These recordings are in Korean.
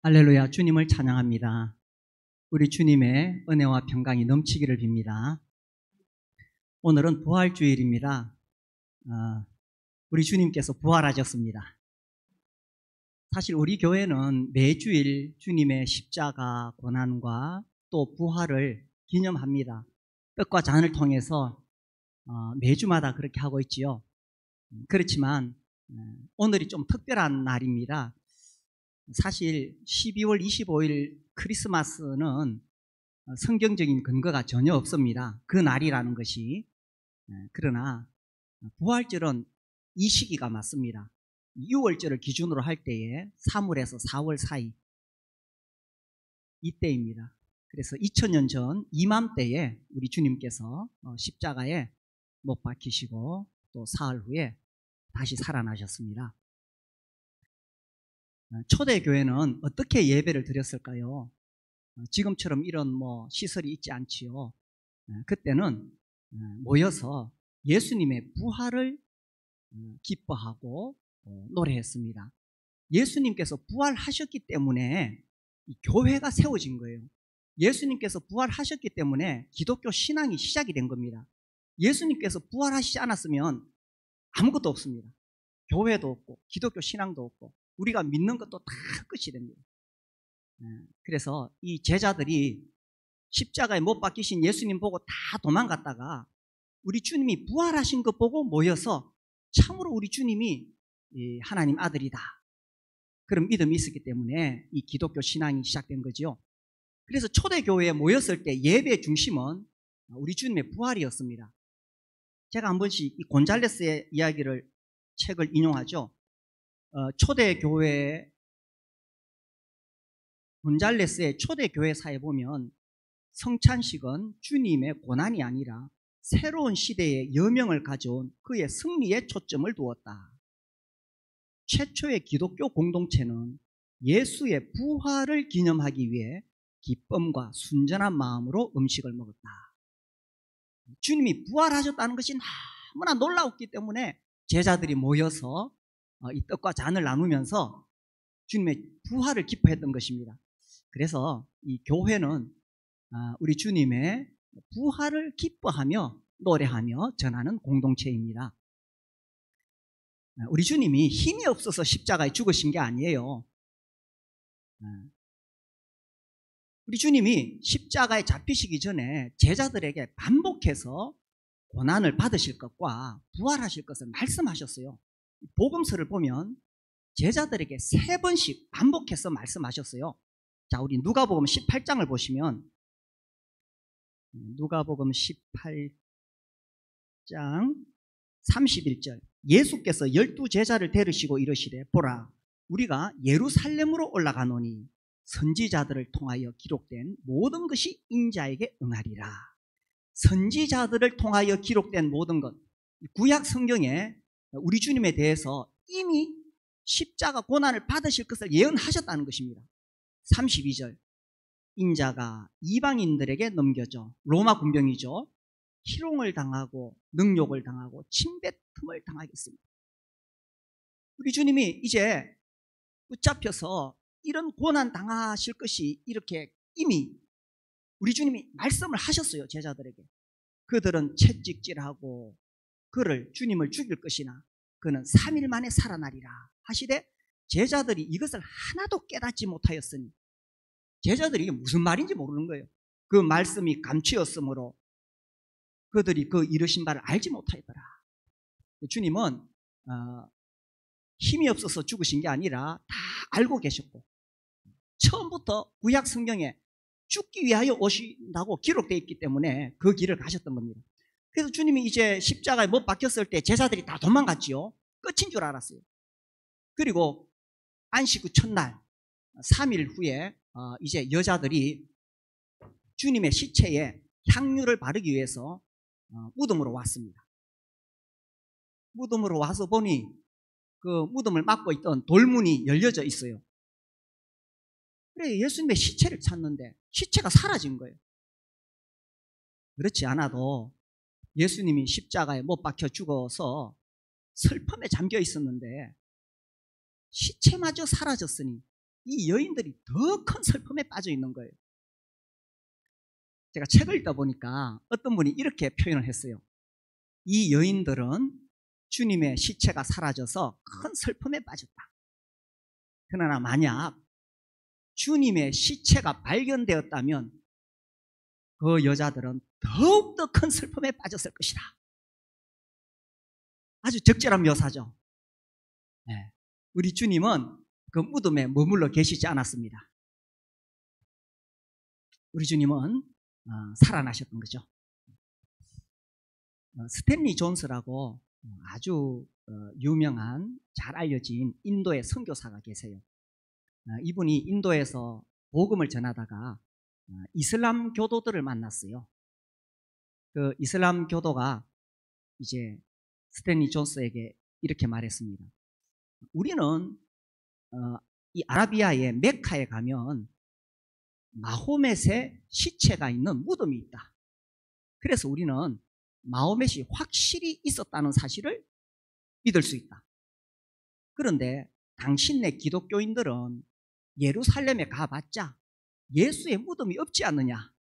할렐루야, 주님을 찬양합니다. 우리 주님의 은혜와 평강이 넘치기를 빕니다. 오늘은 부활주일입니다. 우리 주님께서 부활하셨습니다. 사실 우리 교회는 매주일 주님의 십자가 고난과 또 부활을 기념합니다. 떡과 잔을 통해서 매주마다 그렇게 하고 있지요. 그렇지만 오늘이 좀 특별한 날입니다. 사실 12월 25일 크리스마스는 성경적인 근거가 전혀 없습니다. 그 날이라는 것이. 그러나 부활절은 이 시기가 맞습니다. 6월절을 기준으로 할 때에 3월에서 4월 사이 이때입니다. 그래서 2000년 전 이맘때에 우리 주님께서 십자가에 못 박히시고 또 사흘 후에 다시 살아나셨습니다. 초대교회는 어떻게 예배를 드렸을까요? 지금처럼 이런 시설이 있지 않지요. 그때는 모여서 예수님의 부활을 기뻐하고 노래했습니다. 예수님께서 부활하셨기 때문에 이 교회가 세워진 거예요. 예수님께서 부활하셨기 때문에 기독교 신앙이 시작이 된 겁니다. 예수님께서 부활하시지 않았으면 아무것도 없습니다. 교회도 없고 기독교 신앙도 없고 우리가 믿는 것도 다 끝이 됩니다. 그래서 이 제자들이 십자가에 못 박히신 예수님 보고 다 도망갔다가 우리 주님이 부활하신 것 보고 모여서 참으로 우리 주님이 하나님 아들이다, 그런 믿음이 있었기 때문에 이 기독교 신앙이 시작된 거죠. 그래서 초대교회에 모였을 때 예배의 중심은 우리 주님의 부활이었습니다. 제가 한 번씩 이 곤잘레스의 이야기를 책을 인용하죠. 초대교회 곤잘레스의 초대교회사에 보면 성찬식은 주님의 고난이 아니라 새로운 시대의 여명을 가져온 그의 승리에 초점을 두었다. 최초의 기독교 공동체는 예수의 부활을 기념하기 위해 기쁨과 순전한 마음으로 음식을 먹었다. 주님이 부활하셨다는 것이 너무나 놀라웠기 때문에 제자들이 모여서 이 떡과 잔을 나누면서 주님의 부활을 기뻐했던 것입니다. 그래서 이 교회는 우리 주님의 부활을 기뻐하며 노래하며 전하는 공동체입니다. 우리 주님이 힘이 없어서 십자가에 죽으신 게 아니에요. 우리 주님이 십자가에 잡히시기 전에 제자들에게 반복해서 고난을 받으실 것과 부활하실 것을 말씀하셨어요. 복음서를 보면 제자들에게 3번씩 반복해서 말씀하셨어요. 자, 우리 누가복음 18장을 보시면 누가복음 18장 31절, 예수께서 12제자를 데리시고 이르시되 보라, 우리가 예루살렘으로 올라가노니 선지자들을 통하여 기록된 모든 것이 인자에게 응하리라. 선지자들을 통하여 기록된 모든 것, 구약 성경에 우리 주님에 대해서 이미 십자가 고난을 받으실 것을 예언하셨다는 것입니다. 32절, 인자가 이방인들에게 넘겨져 로마 군병이죠, 희롱을 당하고 능욕을 당하고 침뱉음을 당하겠습니다. 우리 주님이 이제 붙잡혀서 이런 고난 당하실 것이 이렇게 이미 우리 주님이 말씀을 하셨어요. 제자들에게. 그들은 채찍질하고 그를 주님을 죽일 것이나 그는 3일 만에 살아나리라 하시되 제자들이 이것을 하나도 깨닫지 못하였으니, 제자들이 이게 무슨 말인지 모르는 거예요. 그 말씀이 감추었으므로 그들이 그 이르신 바를 알지 못하였더라. 주님은 힘이 없어서 죽으신 게 아니라 다 알고 계셨고 처음부터 구약 성경에 죽기 위하여 오신다고 기록되어 있기 때문에 그 길을 가셨던 겁니다. 그래서 주님이 이제 십자가에 못 박혔을 때 제자들이 다 도망갔지요. 끝인 줄 알았어요. 그리고 안식 후 첫날 3일 후에 이제 여자들이 주님의 시체에 향유를 바르기 위해서 무덤으로 왔습니다. 무덤으로 와서 보니 그 무덤을 막고 있던 돌문이 열려져 있어요. 그래, 예수님의 시체를 찾는데 시체가 사라진 거예요. 그렇지 않아도 예수님이 십자가에 못 박혀 죽어서 슬픔에 잠겨 있었는데 시체마저 사라졌으니 이 여인들이 더 큰 슬픔에 빠져 있는 거예요. 제가 책을 읽다 보니까 어떤 분이 이렇게 표현을 했어요. 이 여인들은 주님의 시체가 사라져서 큰 슬픔에 빠졌다. 그러나 만약 주님의 시체가 발견되었다면 그 여자들은 더욱더 큰 슬픔에 빠졌을 것이다. 아주 적절한 묘사죠. 네. 우리 주님은 그 무덤에 머물러 계시지 않았습니다. 우리 주님은 살아나셨던 거죠. 스탠리 존스라고 아주 유명한 잘 알려진 인도의 선교사가 계세요. 이분이 인도에서 복음을 전하다가 이슬람 교도들을 만났어요. 그 이슬람 교도가 이제 스탠리 존스에게 이렇게 말했습니다. 우리는 이 아라비아의 메카에 가면 마호멧의 시체가 있는 무덤이 있다. 그래서 우리는 마호멧이 확실히 있었다는 사실을 믿을 수 있다. 그런데 당신네 기독교인들은 예루살렘에 가봤자 예수의 무덤이 없지 않느냐.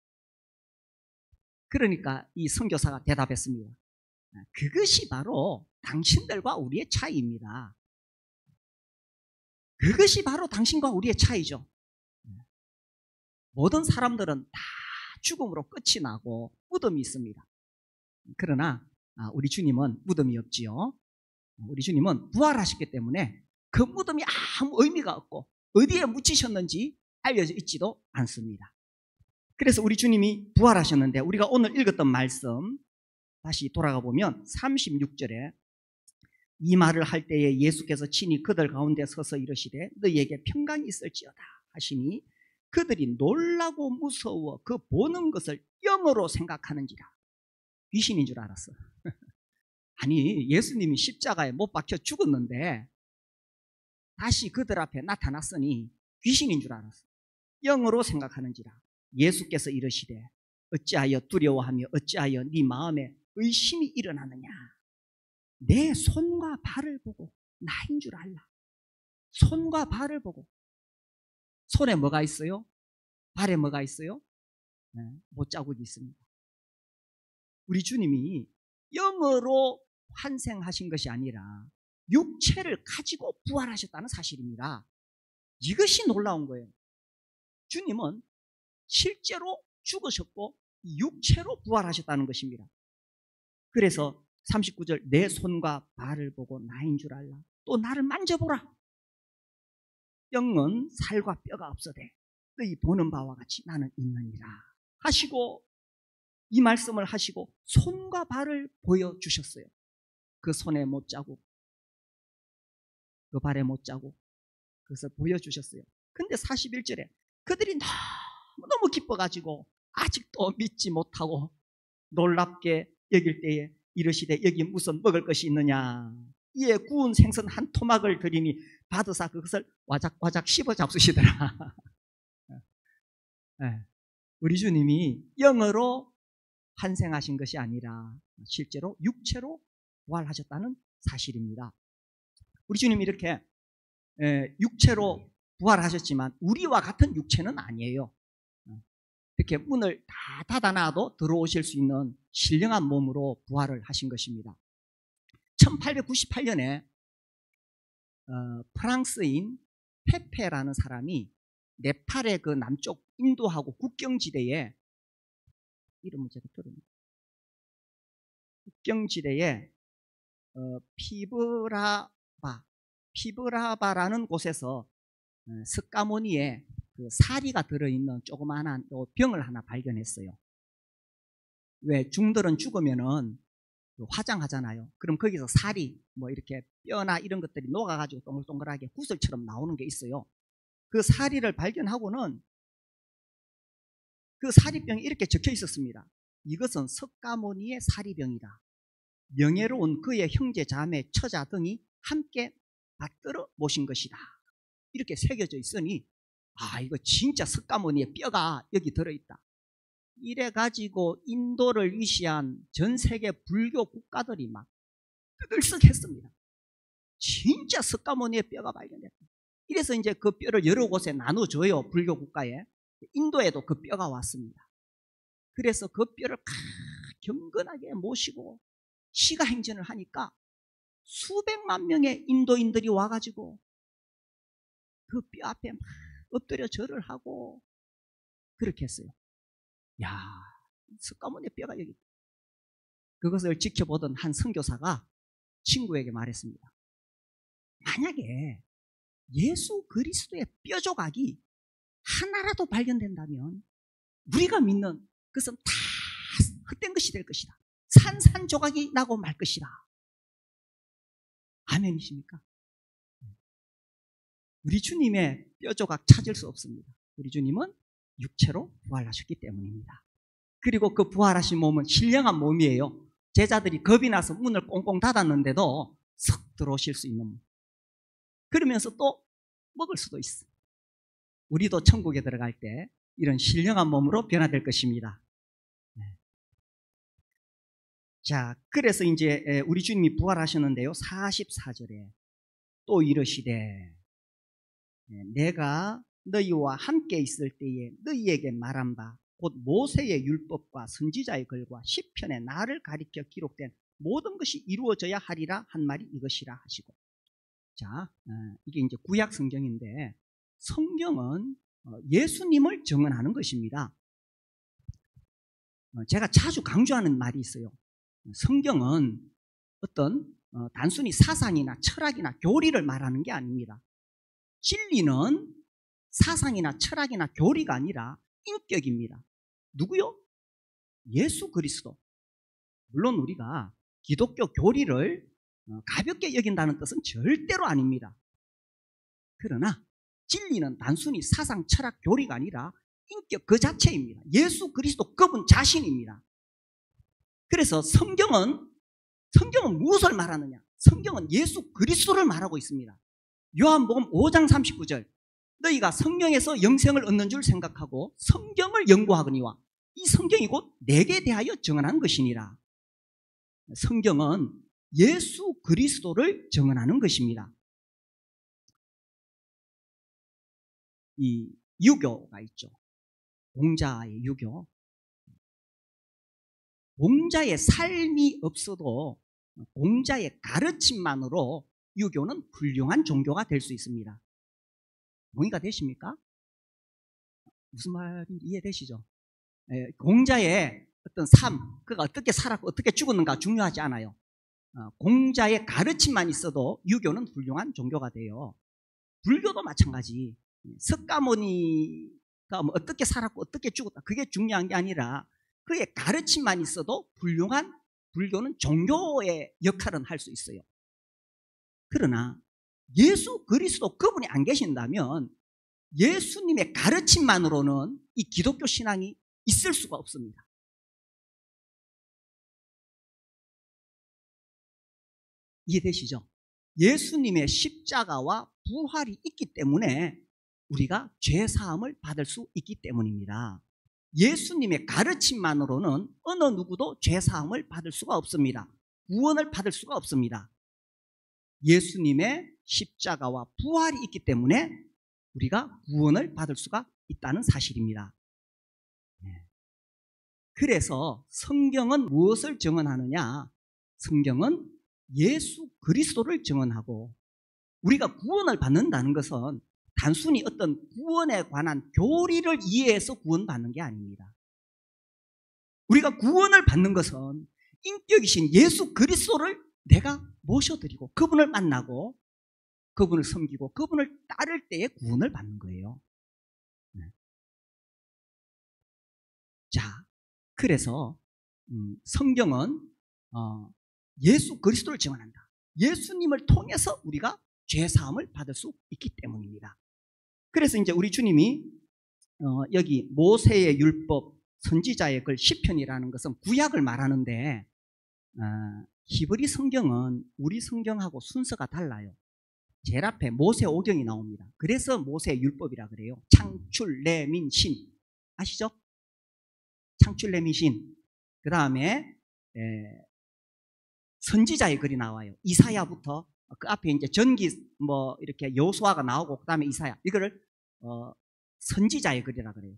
그러니까 이 선교사가 대답했습니다. 그것이 바로 당신들과 우리의 차이입니다. 그것이 바로 당신과 우리의 차이죠. 모든 사람들은 다 죽음으로 끝이 나고 무덤이 있습니다. 그러나 우리 주님은 무덤이 없지요. 우리 주님은 부활하셨기 때문에 그 무덤이 아무 의미가 없고 어디에 묻히셨는지 알려져 있지도 않습니다. 그래서 우리 주님이 부활하셨는데 우리가 오늘 읽었던 말씀 다시 돌아가 보면 36절에 이 말을 할 때에 예수께서 친히 그들 가운데 서서 이르시되 너희에게 평강이 있을지어다 하시니 그들이 놀라고 무서워 그 보는 것을 영으로 생각하는지라. 귀신인 줄 알았어. 아니 예수님이 십자가에 못 박혀 죽었는데 다시 그들 앞에 나타났으니 귀신인 줄 알았어. 영으로 생각하는지라. 예수께서 이르시되 어찌하여 두려워하며 어찌하여 네 마음에 의심이 일어나느냐. 내 손과 발을 보고 나인 줄 알라. 손과 발을 보고. 손에 뭐가 있어요? 발에 뭐가 있어요? 못자국이 있습니다. 우리 주님이 영으로 환생하신 것이 아니라 육체를 가지고 부활하셨다는 사실입니다. 이것이 놀라운 거예요. 주님은 실제로 죽으셨고 육체로 부활하셨다는 것입니다. 그래서 39절 내 손과 발을 보고 나인 줄 알라. 또 나를 만져보라. 영은 살과 뼈가 없어되 너희 보는 바와 같이 나는 있느니라 하시고 이 말씀을 하시고 손과 발을 보여주셨어요. 그 손에 못자국, 그 발에 못자국, 그것을 보여주셨어요. 근데 41절에 그들이 너무 기뻐가지고 아직도 믿지 못하고 놀랍게 여길 때에 이르시되 여기 무슨 먹을 것이 있느냐. 이에 구운 생선 한 토막을 드리니 받으사 그것을 와작와작 씹어 잡수시더라. 우리 주님이 영으로 환생하신 것이 아니라 실제로 육체로 부활하셨다는 사실입니다. 우리 주님이 이렇게 육체로 부활하셨지만 우리와 같은 육체는 아니에요. 이렇게 문을 다 닫아놔도 들어오실 수 있는 신령한 몸으로 부활을 하신 것입니다. 1898년에 프랑스인 페페라는 사람이 네팔의 그 남쪽 인도하고 국경지대에 이름을 제가 들었는데 국경지대에 피브라바라는 곳에서 석가모니의 그 사리가 들어있는 조그마한 병을 하나 발견했어요. 왜 중들은 죽으면은 화장하잖아요. 그럼 거기서 살이 뭐 이렇게 뼈나 이런 것들이 녹아가지고 동글동글하게 구슬처럼 나오는 게 있어요. 그 사리를 발견하고는 그 사리병이 이렇게 적혀 있었습니다. 이것은 석가모니의 사리병이다. 명예로운 그의 형제 자매 처자 등이 함께 받들어 모신 것이다. 이렇게 새겨져 있으니 이거 진짜 석가모니의 뼈가 여기 들어있다. 이래가지고 인도를 위시한 전 세계 불교 국가들이 막 뜨들썩했습니다. 진짜 석가모니의 뼈가 발견됐다. 이래서 이제 그 뼈를 여러 곳에 나눠줘요. 불교 국가에. 인도에도 그 뼈가 왔습니다. 그래서 그 뼈를 경건하게 모시고 시가 행진을 하니까 수백만 명의 인도인들이 와가지고 그 뼈 앞에 막 엎드려 절을 하고 그렇게 했어요. 야, 석가모니의 뼈가 여기 있다. 그것을 지켜보던 한 선교사가 친구에게 말했습니다. 만약에 예수 그리스도의 뼈 조각이 하나라도 발견된다면 우리가 믿는 그것은 다 헛된 것이 될 것이다. 산산조각이 나고 말 것이다. 아멘이십니까? 우리 주님의 뼈 조각 찾을 수 없습니다. 우리 주님은 육체로 부활하셨기 때문입니다. 그리고 그 부활하신 몸은 신령한 몸이에요. 제자들이 겁이 나서 문을 꽁꽁 닫았는데도 석 들어오실 수 있는 몸. 그러면서 또 먹을 수도 있어. 우리도 천국에 들어갈 때 이런 신령한 몸으로 변화될 것입니다. 자, 그래서 이제 우리 주님이 부활하셨는데요. 44절에 또 이르시되 내가 너희와 함께 있을 때에 너희에게 말한 바 곧 모세의 율법과 선지자의 글과 시편에 나를 가리켜 기록된 모든 것이 이루어져야 하리라 한 말이 이것이라 하시고. 자, 이게 이제 구약 성경인데 성경은 예수님을 증언하는 것입니다. 제가 자주 강조하는 말이 있어요. 성경은 어떤 단순히 사상이나 철학이나 교리를 말하는 게 아닙니다. 진리는 사상이나 철학이나 교리가 아니라 인격입니다. 누구요? 예수 그리스도. 물론 우리가 기독교 교리를 가볍게 여긴다는 뜻은 절대로 아닙니다. 그러나 진리는 단순히 사상, 철학, 교리가 아니라 인격 그 자체입니다. 예수 그리스도 그분 자신입니다. 그래서 성경은 무엇을 말하느냐? 성경은 예수 그리스도를 말하고 있습니다. 요한복음 5장 39절 너희가 성경에서 영생을 얻는 줄 생각하고 성경을 연구하거니와 이 성경이 곧 내게 대하여 증언한 것이니라. 성경은 예수 그리스도를 증언하는 것입니다. 이 유교가 있죠. 공자의 유교. 공자의 삶이 없어도 공자의 가르침만으로 유교는 훌륭한 종교가 될 수 있습니다. 동의가 되십니까? 무슨 말인지 이해되시죠? 공자의 어떤 삶, 그가 어떻게 살았고 어떻게 죽었는가 중요하지 않아요. 공자의 가르침만 있어도 유교는 훌륭한 종교가 돼요. 불교도 마찬가지. 석가모니가 뭐 어떻게 살았고 어떻게 죽었다 그게 중요한 게 아니라 그의 가르침만 있어도 훌륭한 불교는 종교의 역할은 할 수 있어요. 그러나 예수 그리스도 그분이 안 계신다면 예수님의 가르침만으로는 이 기독교 신앙이 있을 수가 없습니다. 이해되시죠? 예수님의 십자가와 부활이 있기 때문에 우리가 죄사함을 받을 수 있기 때문입니다. 예수님의 가르침만으로는 어느 누구도 죄사함을 받을 수가 없습니다. 구원을 받을 수가 없습니다. 예수님의 십자가와 부활이 있기 때문에 우리가 구원을 받을 수가 있다는 사실입니다. 그래서 성경은 무엇을 증언하느냐? 성경은 예수 그리스도를 증언하고 우리가 구원을 받는다는 것은 단순히 어떤 구원에 관한 교리를 이해해서 구원받는 게 아닙니다. 우리가 구원을 받는 것은 인격이신 예수 그리스도를 내가 모셔드리고 그분을 만나고 그분을 섬기고 그분을 따를 때에 구원을 받는 거예요. 자, 그래서 성경은 예수 그리스도를 증언한다. 예수님을 통해서 우리가 죄사함을 받을 수 있기 때문입니다. 그래서 이제 우리 주님이 여기 모세의 율법, 선지자의 글, 시편이라는 것은 구약을 말하는데 히브리 성경은 우리 성경하고 순서가 달라요. 제일 앞에 모세오경이 나옵니다. 그래서 모세의 율법이라 그래요. 창출, 레민, 신 아시죠? 창출, 레민, 신. 그 다음에 선지자의 글이 나와요. 이사야부터 그 앞에 이제 전기 뭐 이렇게 여호수아가 나오고 그 다음에 이사야, 이거를 선지자의 글이라 그래요.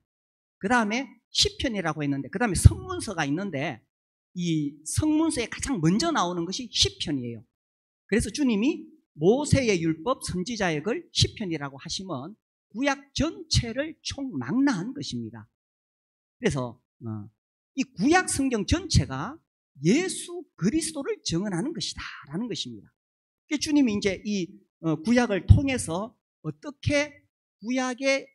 그 다음에 시편이라고 했는데, 그 다음에 성문서가 있는데, 이 성문서에 가장 먼저 나오는 것이 시편이에요. 그래서 주님이 모세의 율법, 선지자의 글, 시편이라고 하시면 구약 전체를 총망라한 것입니다. 그래서 이 구약 성경 전체가 예수 그리스도를 증언하는 것이다 라는 것입니다. 주님이 이제 이 구약을 통해서 어떻게 구약의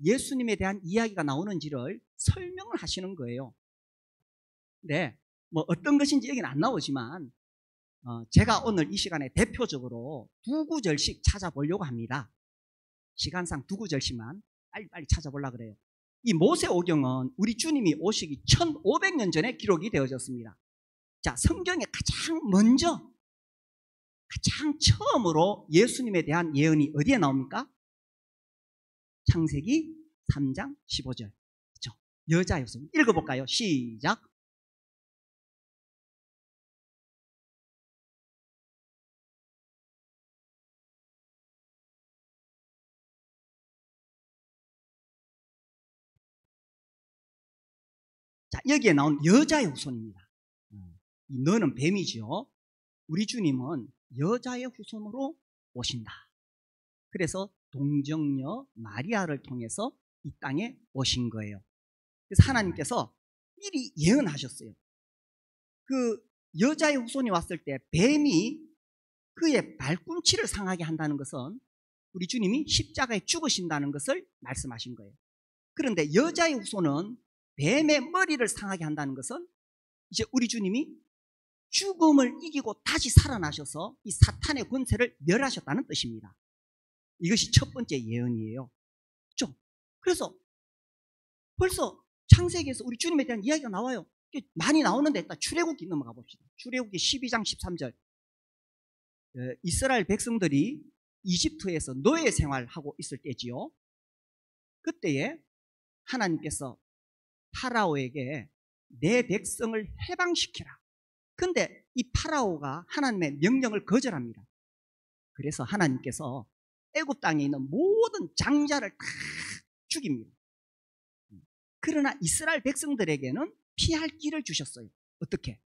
예수님에 대한 이야기가 나오는지를 설명을 하시는 거예요. 근데 뭐 어떤 것인지 여기는 안 나오지만 제가 오늘 이 시간에 대표적으로 두 구절씩 찾아보려고 합니다. 시간상 두 구절씩만 빨리 찾아보려고 그래요. 이 모세오경은 우리 주님이 오시기 1500년 전에 기록이 되어졌습니다. 자, 성경에 가장 먼저, 가장 처음으로 예수님에 대한 예언이 어디에 나옵니까? 창세기 3장 15절. 그렇죠? 여자의 후손. 읽어볼까요? 시작. 자, 여기에 나온 여자의 후손입니다. 이 너는 뱀이죠. 우리 주님은 여자의 후손으로 오신다. 그래서 동정녀 마리아를 통해서 이 땅에 오신 거예요. 그래서 하나님께서 미리 예언하셨어요. 그 여자의 후손이 왔을 때 뱀이 그의 발꿈치를 상하게 한다는 것은 우리 주님이 십자가에 죽으신다는 것을 말씀하신 거예요. 그런데 여자의 후손은 뱀의 머리를 상하게 한다는 것은 이제 우리 주님이 죽음을 이기고 다시 살아나셔서 이 사탄의 권세를 멸하셨다는 뜻입니다. 이것이 첫 번째 예언이에요. 그렇죠? 그래서 벌써 창세기에서 우리 주님에 대한 이야기가 나와요. 많이 나오는데 일단 출애굽기 넘어가 봅시다. 출애굽기 12장 13절. 이스라엘 백성들이 이집트에서 노예 생활하고 있을 때지요. 그때에 하나님께서 파라오에게 내 백성을 해방시키라. 근데 이 파라오가 하나님의 명령을 거절합니다. 그래서 하나님께서 애굽 땅에 있는 모든 장자를 다 죽입니다. 그러나 이스라엘 백성들에게는 피할 길을 주셨어요. 어떻게?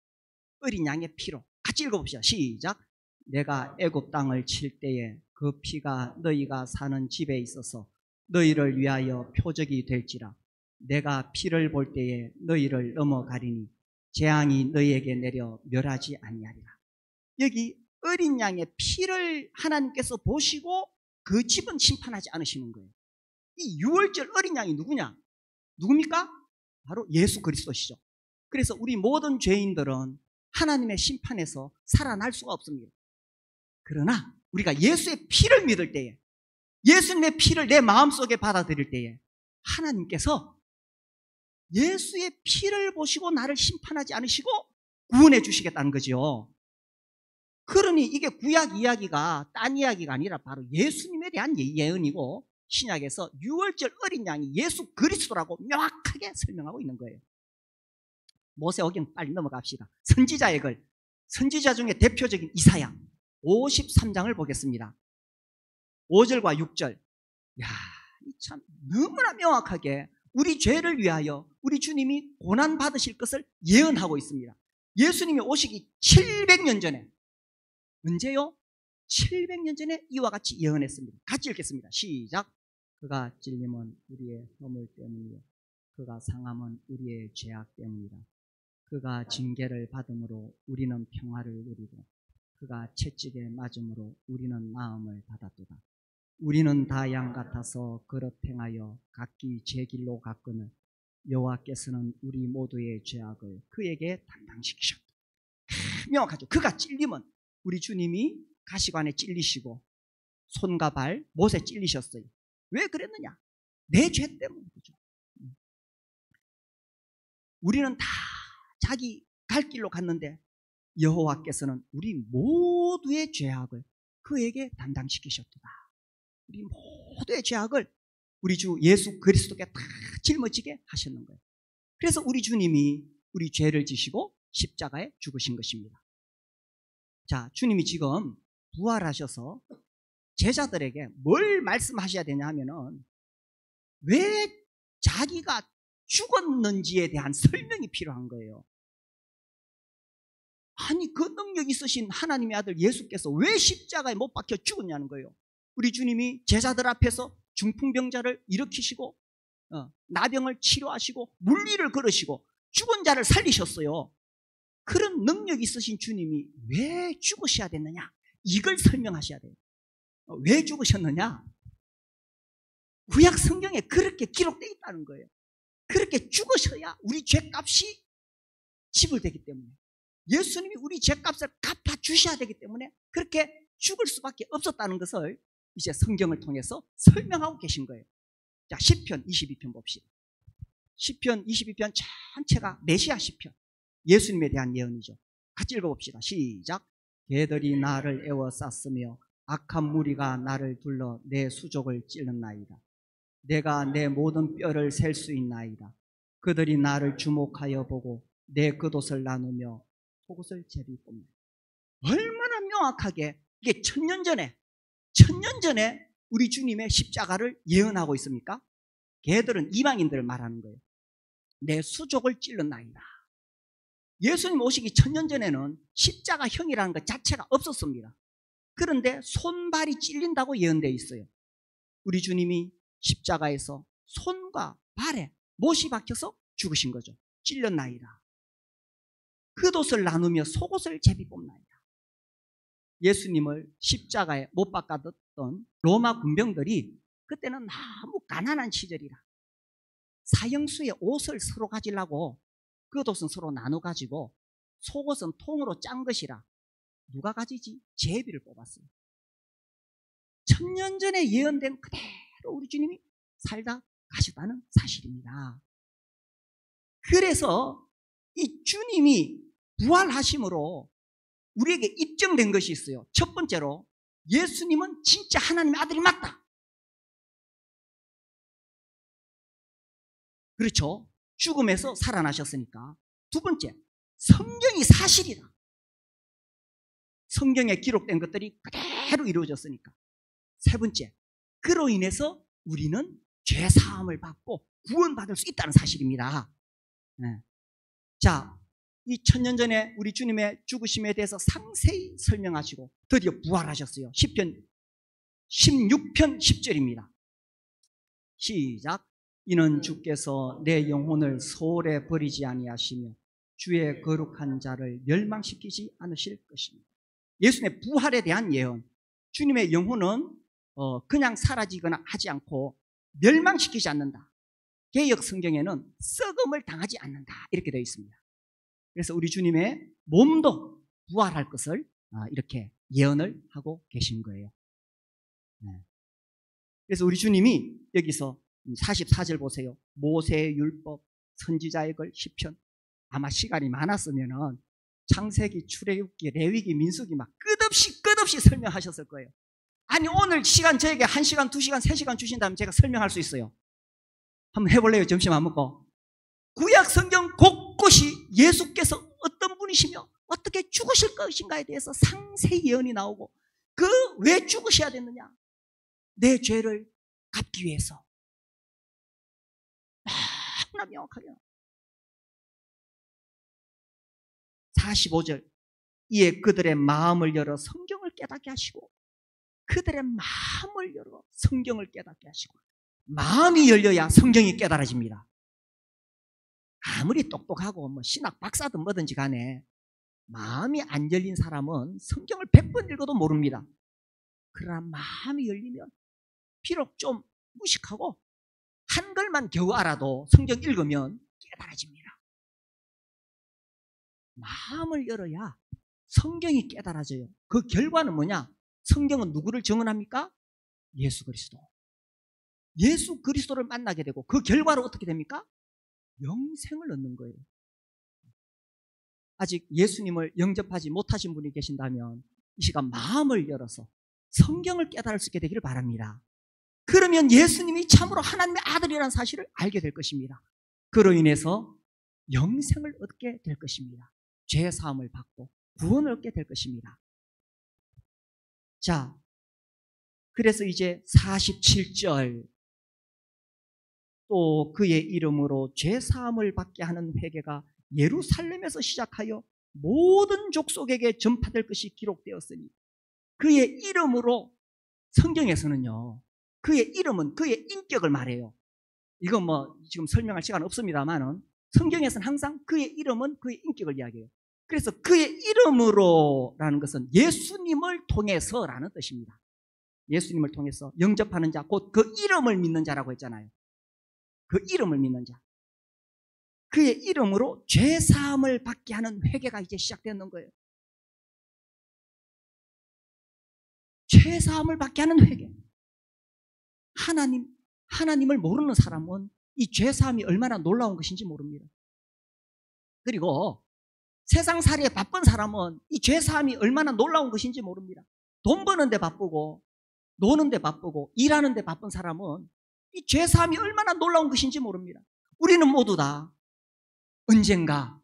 어린 양의 피로. 같이 읽어봅시다. 시작. 내가 애굽 땅을 칠 때에 그 피가 너희가 사는 집에 있어서 너희를 위하여 표적이 될지라. 내가 피를 볼 때에 너희를 넘어가리니 재앙이 너희에게 내려 멸하지 아니하리라. 여기 어린 양의 피를 하나님께서 보시고 그 집은 심판하지 않으시는 거예요. 이 유월절 어린 양이 누구냐? 누굽니까? 바로 예수 그리스도시죠. 그래서 우리 모든 죄인들은 하나님의 심판에서 살아날 수가 없습니다. 그러나 우리가 예수의 피를 믿을 때에, 예수님의 피를 내 마음속에 받아들일 때에 하나님께서 예수의 피를 보시고 나를 심판하지 않으시고 구원해 주시겠다는 거죠. 그러니 이게 구약 이야기가 딴 이야기가 아니라 바로 예수님에 대한 예언이고, 신약에서 유월절 어린 양이 예수 그리스도라고 명확하게 설명하고 있는 거예요. 모세오경 빨리 넘어갑시다. 선지자의 글, 선지자 중에 대표적인 이사야 53장을 보겠습니다. 5절과 6절. 야, 참 너무나 명확하게 우리 죄를 위하여 우리 주님이 고난 받으실 것을 예언하고 있습니다. 예수님이 오시기 700년 전에, 언제요? 700년 전에 이와 같이 예언했습니다. 같이 읽겠습니다. 시작. 그가 찔림은 우리의 허물 때문이요 그가 상함은 우리의 죄악 때문이라. 그가 징계를 받음으로 우리는 평화를 누리고 그가 채찍에 맞음으로 우리는 나음을 받았도다. 우리는 다 양 같아서 그릇 행하여 각기 제 길로 갔거늘 여호와께서는 우리 모두의 죄악을 그에게 담당시키셨다. 명확하죠. 그가 찔림은 우리 주님이 가시관에 찔리시고 손과 발, 못에 찔리셨어요. 왜 그랬느냐? 내 죄 때문이죠. 우리는 다 자기 갈 길로 갔는데 여호와께서는 우리 모두의 죄악을 그에게 담당시키셨도다. 우리 모두의 죄악을 우리 주 예수 그리스도께 다 짊어지게 하셨는 거예요. 그래서 우리 주님이 우리 죄를 지시고 십자가에 죽으신 것입니다. 자, 주님이 지금 부활하셔서 제자들에게 뭘 말씀하셔야 되냐 하면은 왜 자기가 죽었는지에 대한 설명이 필요한 거예요. 아니, 그 능력 있으신 하나님의 아들 예수께서 왜 십자가에 못 박혀 죽었냐는 거예요. 우리 주님이 제자들 앞에서 중풍병자를 일으키시고 나병을 치료하시고 물리를 걸으시고 죽은 자를 살리셨어요. 그런 능력 있으신 주님이 왜 죽으셔야 됐느냐, 이걸 설명하셔야 돼요. 왜 죽으셨느냐? 구약 성경에 그렇게 기록되어 있다는 거예요. 그렇게 죽으셔야 우리 죄값이 지불되기 때문에, 예수님이 우리 죄값을 갚아주셔야 되기 때문에 그렇게 죽을 수밖에 없었다는 것을 이제 성경을 통해서 설명하고 계신 거예요. 자, 시편 22편 봅시다. 시편 22편 전체가 메시아 시편, 예수님에 대한 예언이죠. 같이 읽어봅시다. 시작. 개들이 나를 에워쌌으며 악한 무리가 나를 둘러 내 수족을 찔렀나이다. 내가 내 모든 뼈를 셀 수 있나이다. 그들이 나를 주목하여 보고 내 겉옷을 나누며 속옷을 제비꼽니다. 얼마나 명확하게 이게 천년 전에 우리 주님의 십자가를 예언하고 있습니까? 걔들은 이방인들을 말하는 거예요. 내 수족을 찔렀나이다. 예수님 오시기 천년 전에는 십자가형이라는 것 자체가 없었습니다. 그런데 손발이 찔린다고 예언되어 있어요. 우리 주님이 십자가에서 손과 발에 못이 박혀서 죽으신 거죠. 찔렸나이다. 겉옷을 나누며 속옷을 제비뽑나이다. 예수님을 십자가에 못 박아뒀던 로마 군병들이 그때는 너무 가난한 시절이라 사형수의 옷을 서로 가지려고 겉옷은 서로 나눠 가지고 속옷은 통으로 짠 것이라 누가 가지지? 제비를 뽑았어요. 천년 전에 예언된 그대로 우리 주님이 살다 가셨다는 사실입니다. 그래서 이 주님이 부활하심으로 우리에게 입증된 것이 있어요. 첫 번째로 예수님은 진짜 하나님의 아들이 맞다. 그렇죠? 죽음에서 살아나셨으니까. 두 번째, 성경이 사실이다. 성경에 기록된 것들이 그대로 이루어졌으니까. 세 번째, 그로 인해서 우리는 죄사함을 받고 구원받을 수 있다는 사실입니다. 네. 자, 이 천년 전에 우리 주님의 죽으심에 대해서 상세히 설명하시고 드디어 부활하셨어요. 시편 16편 10절입니다. 시작. 이는 주께서 내 영혼을 소홀히 버리지 아니하시며 주의 거룩한 자를 멸망시키지 않으실 것입니다. 예수님의 부활에 대한 예언. 주님의 영혼은 그냥 사라지거나 하지 않고 멸망시키지 않는다. 개역 성경에는 썩음을 당하지 않는다, 이렇게 되어 있습니다. 그래서 우리 주님의 몸도 부활할 것을 이렇게 예언을 하고 계신 거예요. 그래서 우리 주님이 여기서 44절 보세요. 모세의 율법, 선지자의 글, 시편. 아마 시간이 많았으면은 창세기, 출애굽기, 레위기, 민수기 막 끝없이 설명하셨을 거예요. 아니, 오늘 시간 저에게 1시간, 2시간, 3시간 주신다면 제가 설명할 수 있어요. 한번 해볼래요? 점심 안 먹고. 구약 성경 곳곳이 예수께서 어떤 분이시며 어떻게 죽으실 것인가에 대해서 상세히 예언이 나오고, 그 왜 죽으셔야 됐느냐? 내 죄를 갚기 위해서. 너무나 명확하게. 45절. 이에 그들의 마음을 열어 성경을 깨닫게 하시고, 그들의 마음을 열어 성경을 깨닫게 하시고. 마음이 열려야 성경이 깨달아집니다. 아무리 똑똑하고 뭐 신학 박사든 뭐든지 간에 마음이 안 열린 사람은 성경을 100번 읽어도 모릅니다. 그러나 마음이 열리면 비록 좀 무식하고 한글만 겨우 알아도 성경 읽으면 깨달아집니다. 마음을 열어야 성경이 깨달아져요. 그 결과는 뭐냐? 성경은 누구를 증언합니까? 예수 그리스도. 예수 그리스도를 만나게 되고 그 결과로 어떻게 됩니까? 영생을 얻는 거예요. 아직 예수님을 영접하지 못하신 분이 계신다면 이 시간 마음을 열어서 성경을 깨달을 수 있게 되기를 바랍니다. 그러면 예수님이 참으로 하나님의 아들이라는 사실을 알게 될 것입니다. 그로 인해서 영생을 얻게 될 것입니다. 죄 사함을 받고 구원을 얻게 될 것입니다. 자, 그래서 이제 47절 또 그의 이름으로 죄사함을 받게 하는 회개가 예루살렘에서 시작하여 모든 족속에게 전파될 것이 기록되었으니 그의 이름으로 성경에서는요 그의 이름은 그의 인격을 말해요. 이건 뭐 지금 설명할 시간 없습니다만은 성경에서는 항상 그의 이름은 그의 인격을 이야기해요. 그래서 그의 이름으로라는 것은 예수님을 통해서라는 뜻입니다. 예수님을 통해서 영접하는 자, 곧 그 이름을 믿는 자라고 했잖아요. 그 이름을 믿는 자. 그의 이름으로 죄사함을 받게 하는 회개가 이제 시작되는 거예요. 죄사함을 받게 하는 회개. 하나님을 모르는 사람은 이 죄사함이 얼마나 놀라운 것인지 모릅니다. 그리고 세상살이에 바쁜 사람은 이 죄사함이 얼마나 놀라운 것인지 모릅니다. 돈 버는데 바쁘고 노는데 바쁘고 일하는데 바쁜 사람은 이 죄사함이 얼마나 놀라운 것인지 모릅니다. 우리는 모두 다 언젠가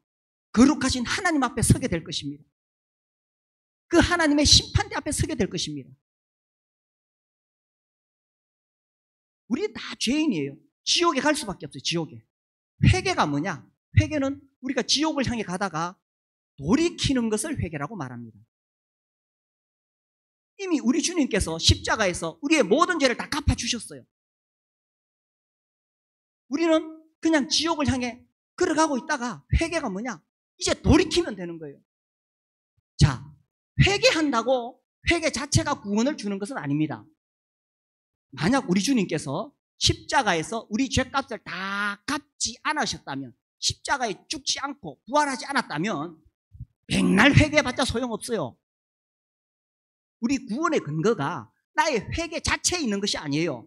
거룩하신 하나님 앞에 서게 될 것입니다. 그 하나님의 심판대 앞에 서게 될 것입니다. 우리 다 죄인이에요. 지옥에 갈 수밖에 없어요. 지옥에. 회개가 뭐냐? 회개는 우리가 지옥을 향해 가다가 돌이키는 것을 회개라고 말합니다. 이미 우리 주님께서 십자가에서 우리의 모든 죄를 다 갚아주셨어요. 우리는 그냥 지옥을 향해 걸어가고 있다가 회개가 뭐냐? 이제 돌이키면 되는 거예요. 자, 회개한다고 회개 자체가 구원을 주는 것은 아닙니다. 만약 우리 주님께서 십자가에서 우리 죄값을 다 갚지 않으셨다면, 십자가에 죽지 않고 부활하지 않았다면 백날 회개해봤자 소용없어요. 우리 구원의 근거가 나의 회개 자체에 있는 것이 아니에요.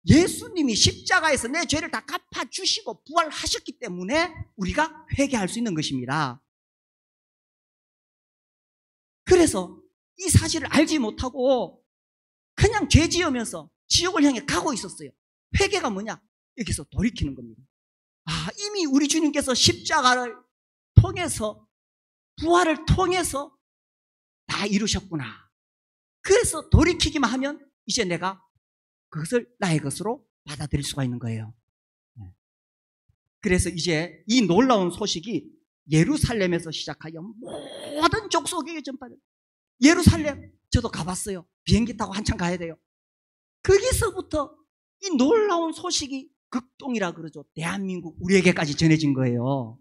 예수님이 십자가에서 내 죄를 다 갚아주시고 부활하셨기 때문에 우리가 회개할 수 있는 것입니다. 그래서 이 사실을 알지 못하고 그냥 죄 지으면서 지옥을 향해 가고 있었어요. 회개가 뭐냐? 여기서 돌이키는 겁니다. 아, 이미 우리 주님께서 십자가를 통해서 부활을 통해서 다 이루셨구나. 그래서 돌이키기만 하면 이제 내가 그것을 나의 것으로 받아들일 수가 있는 거예요. 그래서 이제 이 놀라운 소식이 예루살렘에서 시작하여 모든 족속에게 전파돼요. 예루살렘 저도 가봤어요. 비행기 타고 한참 가야 돼요. 거기서부터 이 놀라운 소식이 극동이라 그러죠. 대한민국 우리에게까지 전해진 거예요.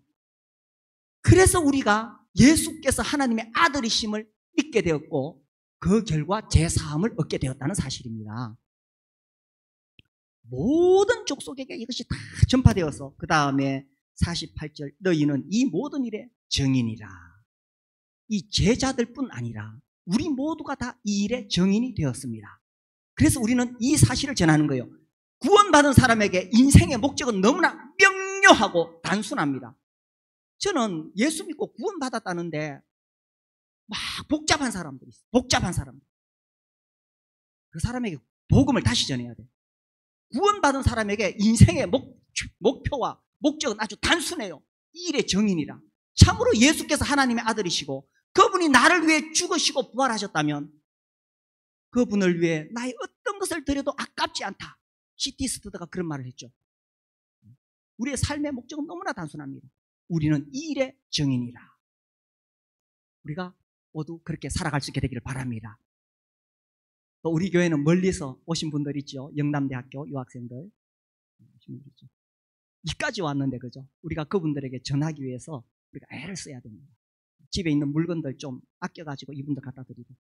그래서 우리가 예수께서 하나님의 아들이심을 믿게 되었고 그 결과 제사함을 얻게 되었다는 사실입니다. 모든 족속에게 이것이 다 전파되어서 그 다음에 48절 너희는 이 모든 일의 증인이라. 이 제자들뿐 아니라 우리 모두가 다 이 일의 증인이 되었습니다. 그래서 우리는 이 사실을 전하는 거예요. 구원받은 사람에게 인생의 목적은 너무나 명료하고 단순합니다. 저는 예수 믿고 구원받았다는데 막 복잡한 사람들이 있어요. 복잡한 사람들. 그 사람에게 복음을 다시 전해야 돼. 구원받은 사람에게 인생의 목표와 목적은 아주 단순해요. 이 일의 정인이라. 참으로 예수께서 하나님의 아들이시고 그분이 나를 위해 죽으시고 부활하셨다면 그분을 위해 나의 어떤 것을 드려도 아깝지 않다. C.T. 스터드가 그런 말을 했죠. 우리의 삶의 목적은 너무나 단순합니다. 우리는 이 일의 정인이라. 우리가 모두 그렇게 살아갈 수 있게 되기를 바랍니다. 또 우리 교회는 멀리서 오신 분들 있죠. 영남대학교 유학생들. 이까지 왔는데 그죠? 우리가 그분들에게 전하기 위해서 우리가 애를 써야 됩니다. 집에 있는 물건들 좀 아껴가지고 이분들 갖다 드리고.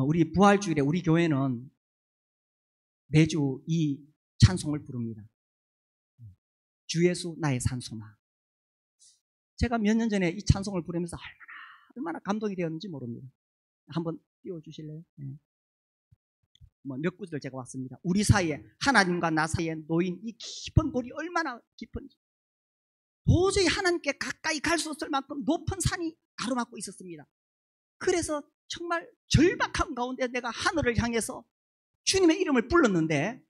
우리 부활주일에 우리 교회는 매주 이 찬송을 부릅니다. 주 예수 나의 산소나. 제가 몇 년 전에 이 찬송을 부르면서 얼마나 감동이 되었는지 모릅니다. 한번 띄워주실래요? 네. 몇 구절 제가 왔습니다. 우리 사이에 하나님과 나 사이에 놓인 이 깊은 골이 얼마나 깊은지 도저히 하나님께 가까이 갈 수 없을 만큼 높은 산이 가로막고 있었습니다. 그래서 정말 절박한 가운데 내가 하늘을 향해서 주님의 이름을 불렀는데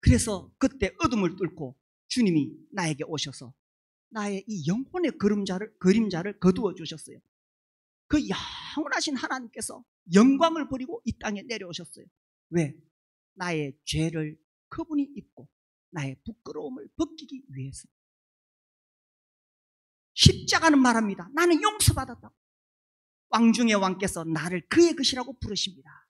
그래서 그때 어둠을 뚫고 주님이 나에게 오셔서 나의 이 영혼의 그림자를 거두어 주셨어요. 그 영원하신 하나님께서 영광을 버리고 이 땅에 내려오셨어요. 왜? 나의 죄를 그분이 입고 나의 부끄러움을 벗기기 위해서. 십자가는 말합니다. 나는 용서받았다고. 왕 중의 왕께서 나를 그의 것이라고 부르십니다.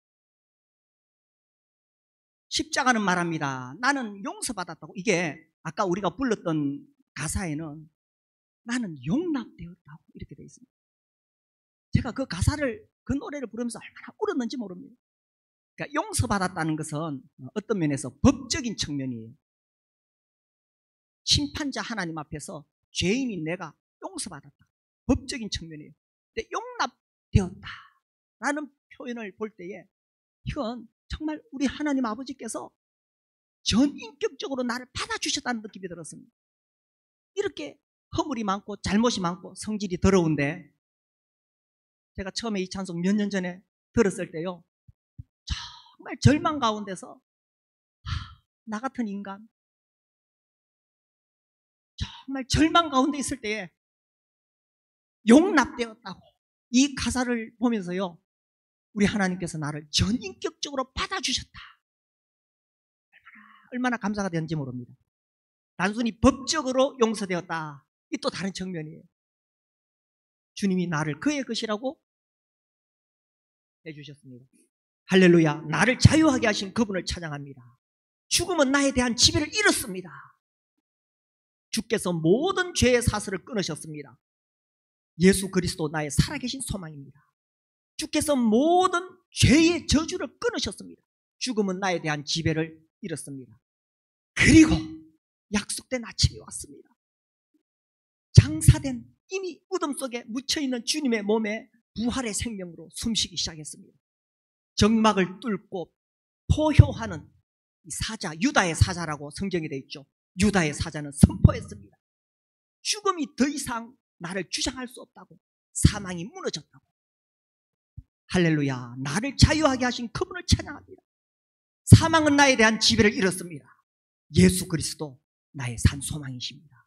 십자가는 말합니다. 나는 용서받았다고. 이게 아까 우리가 불렀던 가사에는 나는 용납되었다고 이렇게 되어 있습니다. 제가 그 가사를, 그 노래를 부르면서 얼마나 울었는지 모릅니다. 그러니까 용서받았다는 것은 어떤 면에서 법적인 측면이에요. 심판자 하나님 앞에서 죄인인 내가 용서받았다. 법적인 측면이에요. 근데 용납되었다라는 표현을 볼 때에 이건 정말 우리 하나님 아버지께서 전인격적으로 나를 받아주셨다는 느낌이 들었습니다. 이렇게 허물이 많고 잘못이 많고 성질이 더러운데, 제가 처음에 이 찬송 몇 년 전에 들었을 때요, 정말 절망 가운데서 나 같은 인간, 정말 절망 가운데 있을 때에 용납되었다고 이 가사를 보면서요, 우리 하나님께서 나를 전인격적으로 받아주셨다. 얼마나 감사가 되는지 모릅니다. 단순히 법적으로 용서되었다, 이 또 다른 측면이에요. 주님이 나를 그의 것이라고 해주셨습니다. 할렐루야. 나를 자유하게 하신 그분을 찬양합니다. 죽음은 나에 대한 지배를 잃었습니다. 주께서 모든 죄의 사슬을 끊으셨습니다. 예수 그리스도 나의 살아계신 소망입니다. 주께서 모든 죄의 저주를 끊으셨습니다. 죽음은 나에 대한 지배를 잃었습니다. 그리고 약속된 아침이 왔습니다. 장사된, 이미 무덤 속에 묻혀있는 주님의 몸에 부활의 생명으로 숨쉬기 시작했습니다. 정막을 뚫고 포효하는 이 사자, 유다의 사자라고 성경에 되어 있죠. 유다의 사자는 선포했습니다. 죽음이 더 이상 나를 주장할 수 없다고. 사망이 무너졌다고. 할렐루야. 나를 자유하게 하신 그분을 찬양합니다. 사망은 나에 대한 지배를 잃었습니다. 예수 그리스도 나의 산 소망이십니다.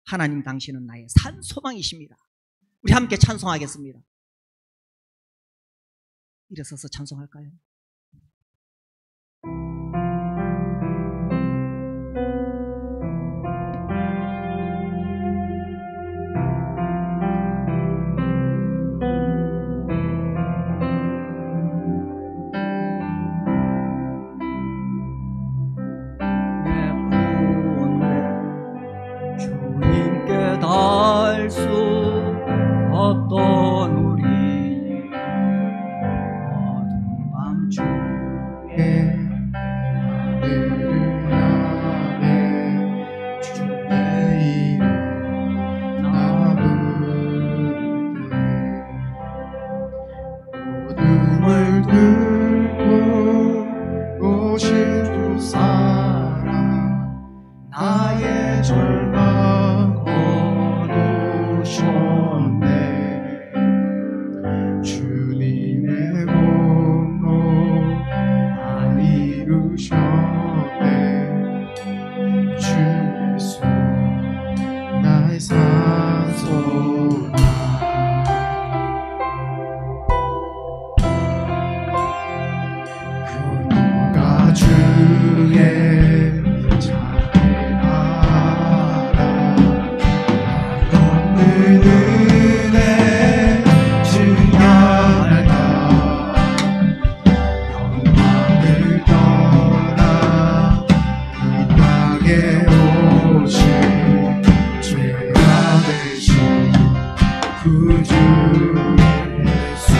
하나님 당신은 나의 산 소망이십니다. 우리 함께 찬송하겠습니다. 일어서서 찬송할까요? 닿을 수 없던 우리 어두운 밤 중에 하늘을 향해 주의 이름 나 부를 때 어둠을 뚫고 오신 두 사랑 나의 절망 주님의 공로 다 이루셨네. 주 예수 나의 산 소망. 그 누가 주의 자비를 알아. 없는 은혜 증언하다. 영광을 떠나 이 땅에 오신 죄가 되신 구주 예수.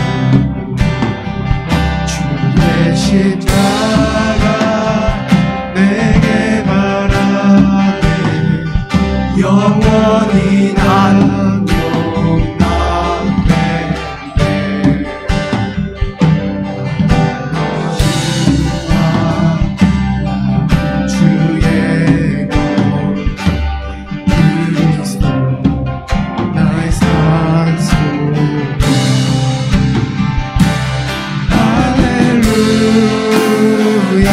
주의 십자가 내게 바라네. 영원히 난 용납되네. 주의 것 그리스도 나의 산 소망. 할렐루야.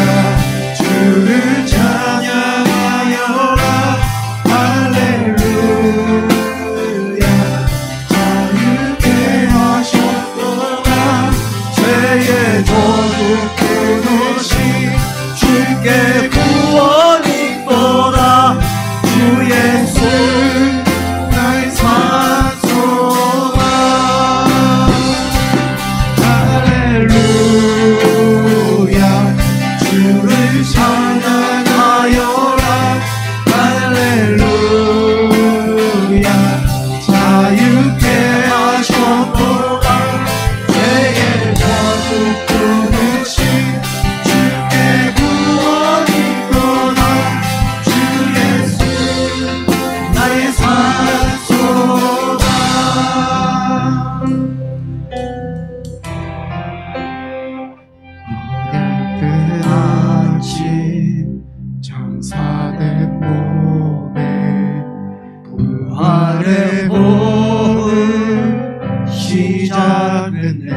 주를 찬양하여라. 할렐루야. 부활의 복음 시작됐네.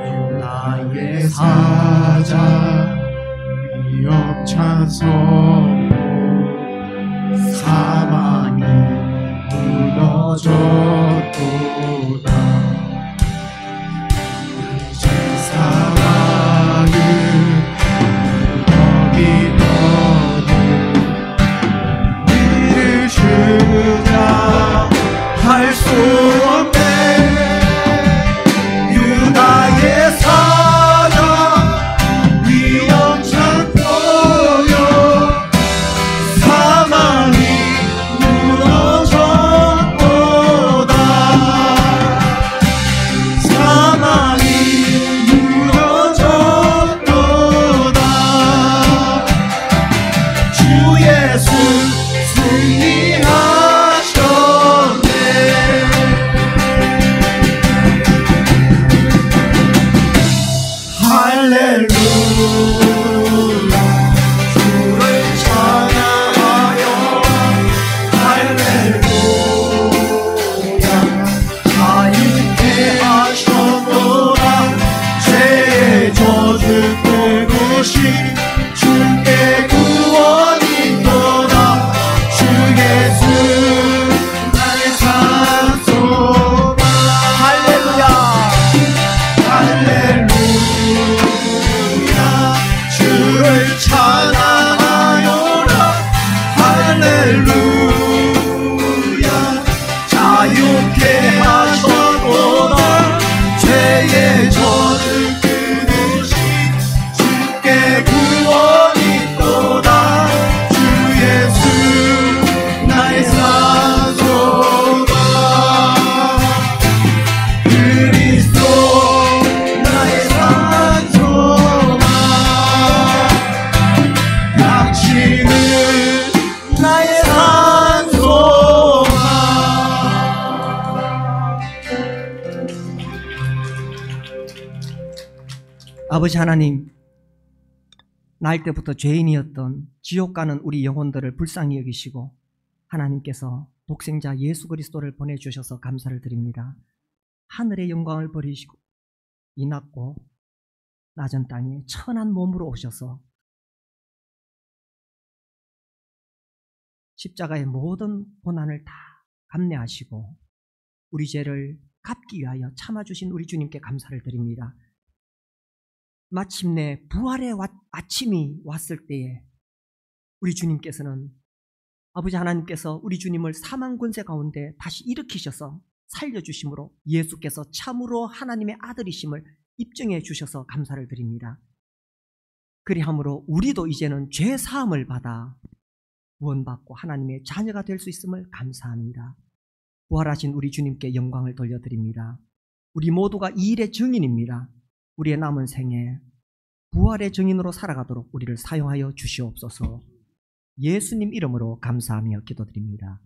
유다의 사자 위협찬 선포 사망이 무너졌도다. 이제 사랑은 무더기 떠는 이를 주자 할 수 없네. 유다의 사자 위험찬 포효 사망이 무너졌도다. 사망이 무너졌도다. 주 예수 승리하셨네. 할렐루야 주를 찬양하여 할렐루야 자유케 하셨노라. 죄의 저주 빼고시 주께 구원이 있도다. 주 예수 나의 산소가 할렐루야 할렐루야 주를 찬양하여라. 할렐루야 자유케 하셨도다. 죄의 저주 끊으신 주께 구원이 있도다. 주 예수 나의 산소가 그리스도 나의 산소가 당신은 나의 산소가. 아버지 하나님, 날 때부터 죄인이었던 지옥 가는 우리 영혼들을 불쌍히 여기시고 하나님께서 독생자 예수 그리스도를 보내주셔서 감사를 드립니다. 하늘의 영광을 버리시고 이 낮고 낮은 땅에 천한 몸으로 오셔서 십자가의 모든 고난을 다 감내하시고 우리 죄를 갚기 위하여 참아주신 우리 주님께 감사를 드립니다. 마침내 부활의 아침이 왔을 때에 우리 주님께서는 아버지 하나님께서 우리 주님을 사망 권세 가운데 다시 일으키셔서 살려주심으로 예수께서 참으로 하나님의 아들이심을 입증해 주셔서 감사를 드립니다. 그리함으로 우리도 이제는 죄 사함을 받아 구원받고 하나님의 자녀가 될 수 있음을 감사합니다. 부활하신 우리 주님께 영광을 돌려드립니다. 우리 모두가 이 일의 증인입니다. 우리의 남은 생에 부활의 증인으로 살아가도록 우리를 사용하여 주시옵소서. 예수님 이름으로 감사하며 기도드립니다.